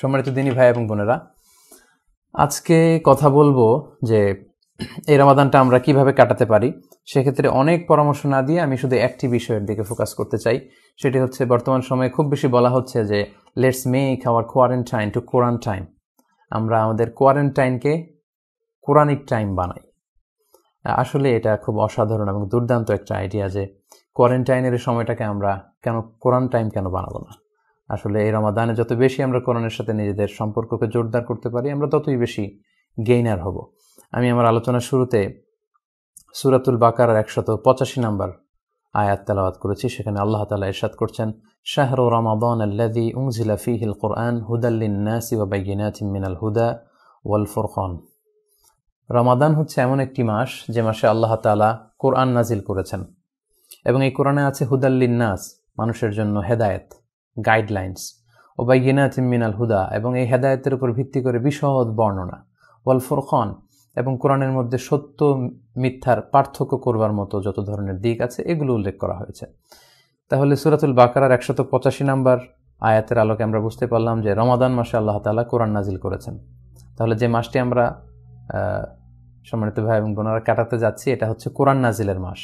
সম্মানিত দিনী ভাই এবং বোনেরা, আজকে কথা বলবো যে এই রমাদানটা আমরা কিভাবে কাটাতে পারি। সেক্ষেত্রে অনেক পরামর্শ না দিয়ে আমি শুধু একটি বিষয়ের দিকে ফোকাস করতে চাই। সেটি হচ্ছে, বর্তমান সময়ে খুব বেশি বলা হচ্ছে যে let's make our quarantine to Quran time. আমরা আমাদের কোয়ারেন্টাইনকে কোরআনিক টাইম বানাই। আসলে এটা খুব অসাধারণ এবং দুর্দান্ত একটা আইডিয়া যে কোয়ারেন্টাইনের সময়টাকে আমরা কোরআন টাইম কেন বানাবো না। আসলে এই রমাদানে যত বেশি আমরা কোরআনের সাথে নিজেদের সম্পর্ককে জোরদার করতে পারি, আমরা ততই বেশি গেইনার হব। আমি আমার আলোচনার শুরুতে সূরাতুল বাকারার 185 নম্বর আয়াত তেলাওয়াত করেছি। সেখানে আল্লাহ তাআলা ইরশাদ করছেন, শাহরু রমাদান আল্লাযী উনজিলা ফীহিল কুরআন হুদাল লিন-নাসি ওয়া বায়িনাতিন মিনাল হুদা ওয়াল ফুরকান। রমাদান হচ্ছে এমন একটি মাস যে মাসে আল্লাহ তাআলা কোরআন নাজিল করেছেন, এবং এই কোরআনে আছে হুদাল লিন-নাস, মানুষের জন্য হেদায়েত, গাইডলাইন্স, ও বায়িনাতিন মিনাল হুদা, এবং এই হেদায়েতের উপর ভিত্তি করে বিশদ বর্ণনা, ওয়াল ফুরকান, এবং কোরআনের মধ্যে সত্য মিথ্যার পার্থক্য করবার মতো যত ধরনের দিক আছে এগুলো উল্লেখ করা হয়েছে। তাহলে সূরাতুল বাকারার 185 নম্বর আয়াতের আলোকে আমরা বুঝতে পারলাম যে রমাদান মাসে আল্লাহ তাআলা কোরআন নাজিল করেছেন। তাহলে যে মাসটি আমরা সম্মানিত ভাই এবং বোনেরা কাটাতে যাচ্ছি, এটা হচ্ছে কোরআন নাজিলের মাস,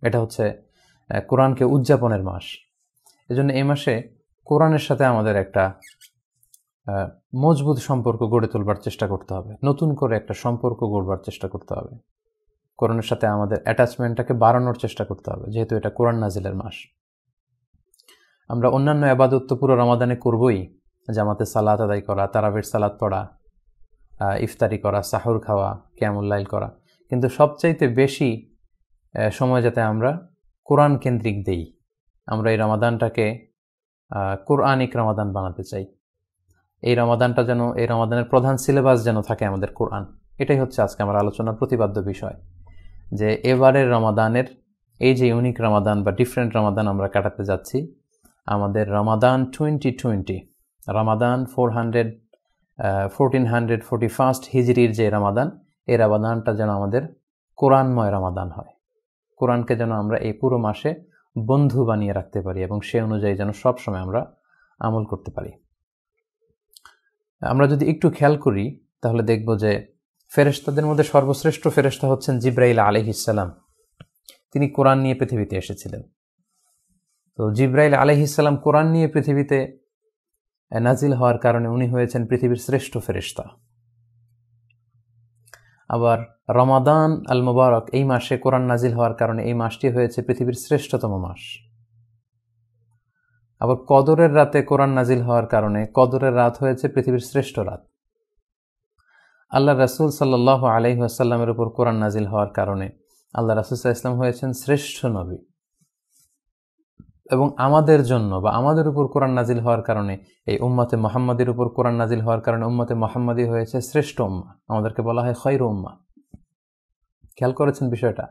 এটা হচ্ছে কোরআনকে উদযাপনের মাস। এজন্য এই মাসে কোরআনের সাথে আমাদের একটা মজবুত সম্পর্ক গড়ে তোলবার চেষ্টা করতে হবে, নতুন করে একটা সম্পর্ক গড়বার চেষ্টা করতে হবে, কোরআনের সাথে আমাদের অ্যাটাচমেন্টটাকে বাড়ানোর চেষ্টা করতে হবে, যেহেতু এটা কোরআন নাজিলের মাস। আমরা অন্যান্য ইবাদত তো পুরো রমাদানে করবই, জামাতে সালাত আদায় করা, তারাবির সালাত পড়া, ইফতারি করা, সাহুর খাওয়া, কিয়ামুল লাইল করা, কিন্তু সবচাইতে বেশি সময় যাতে আমরা কোরআন কেন্দ্রিক দেই, আমরা এই রমাদানটাকে কোরআনিক রমাদান বানাতে চাই। এই রমাদানটা যেন, এই রমাদানের প্রধান সিলেবাস যেন থাকে আমাদের কোরআন। এটাই হচ্ছে আজকে আমার আলোচনার প্রতিপাদ্য বিষয়, যে এবারের রমাদানের এই যে ইউনিক রমাদান বা ডিফারেন্ট রমাদান আমরা কাটাতে যাচ্ছি, আমাদের রমাদান 2020, রমাদান 1441 হিজরির যে রমাদান, এই রমাদানটা যেন আমাদের কোরআনময় রমাদান হয়। কোরআনকে যেন আমরা এই পুরো মাসে বন্ধু বানিয়ে রাখতে পারি এবং সে অনুযায়ী যেন সবসময় আমরা আমল করতে পারি। আমরা যদি একটু খেয়াল করি তাহলে দেখব যে ফেরেশতাদের মধ্যে সর্বশ্রেষ্ঠ ফেরেশতা হচ্ছেন জিবরাইল আলাইহিস সালাম। তিনি কোরআন নিয়ে পৃথিবীতে এসেছিলেন। তো জিবরাইল আলাইহিস সালাম কোরআন নিয়ে পৃথিবীতে নাজিল হওয়ার কারণে উনি হয়েছেন পৃথিবীর শ্রেষ্ঠ ফেরেশতা। আবার রমাদান আল মুবারক, এই মাসে কোরআন নাজিল হওয়ার কারণে এই মাসটি হয়েছে পৃথিবীর শ্রেষ্ঠতম মাস। আবার কদরের রাতে কোরআন নাজিল হওয়ার কারণে কদরের রাত হয়েছে পৃথিবীর শ্রেষ্ঠ রাত। আল্লাহ রাসূল সাল্লাল্লাহু আলাইহি ওয়াসাল্লামের উপর কোরআন নাজিল হওয়ার কারণে আল্লাহ রাসূল সাল্লাল্লাহু আলাইহি ওয়াসাল্লাম হয়েছেন শ্রেষ্ঠ নবী, এবং আমাদের জন্য বা আমাদের উপর কোরআন নাজিল হওয়ার কারণে, এই উম্মতে মুহাম্মাদের উপর কোরআন নাজিল হওয়ার কারণে উম্মতে মুহাম্মাদি হয়েছে শ্রেষ্ঠ উম্মাহ। আমাদেরকে বলা হয় খায়রু উম্মাহ। খেয়াল করেছেন বিষয়টা,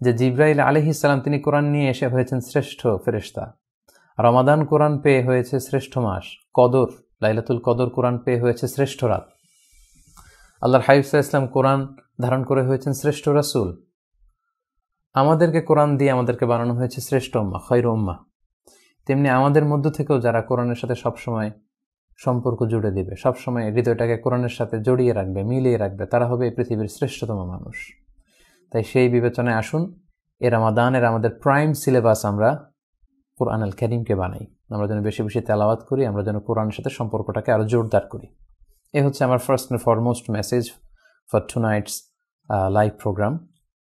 যে জিবরাইল আলাইহিস সালাম তিনি কোরআন নিয়ে এসে হয়েছেন শ্রেষ্ঠ ফেরেশতা। রমাদান কোরআন পেয়ে হয়েছে শ্রেষ্ঠ মাস। কদর, লাইলাতুল কদর কোরআন পেয়ে হয়েছে শ্রেষ্ঠ রাত। আল্লাহর হাবিব সাল্লাল্লাহু আলাইহি ওয়াসাল্লাম কোরআন ধারণ করে হয়েছেন শ্রেষ্ঠ রাসূল। আমাদেরকে কোরআন দিয়ে আমাদেরকে বানানো হয়েছে শ্রেষ্ঠ উম্মাহ, খায়রু উম্মাহ। তেমনি আমাদের মধ্য থেকেও যারা কোরআনের সাথে সবসময় সম্পর্ক জুড়ে দিবে, সবসময় হৃদয়টাকে কোরআনের সাথে জড়িয়ে রাখবে, মিলিয়ে রাখবে, তারা হবে এই পৃথিবীর শ্রেষ্ঠতম মানুষ। তাই সেই বিবেচনায় আসুন, এ রমাদানের আমাদের প্রাইম সিলেবাস আমরা কোরআন আল কারীমকে বানাই। আমরা যেন বেশি বেশি তেলাওয়াত করি, আমরা যেন কোরআনের সাথে সম্পর্কটাকে আরো জোরদার করি। এই হচ্ছে আমার first and foremost message for tonight's live programme.